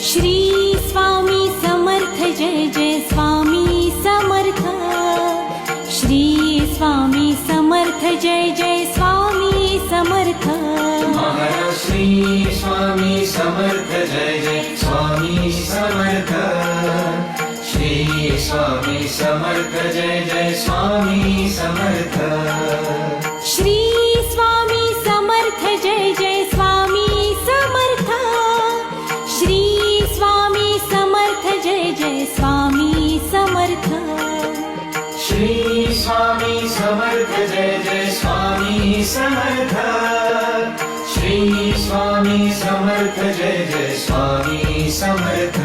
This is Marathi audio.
श्री स्वामी समर्थ जय जय स्वामी समर्थ। श्री स्वामी समर्थ जय जय स्वामी समर्थ। महाराज श्री स्वामी समर्थ जय जय स्वामी समर्थ। श्री स्वामी समर्थ जय जय स्वामी समर्थ। श्री स्वामी समर्थ जय जय स्वामी समर्थ। श्री स्वामी समर्थ जय जय स्वामी समर्थ। श्री स्वामी समर्थ जय जय स्वामी समर्थ। श्री स्वामी समर्थ जय जय स्वामी समर्थ।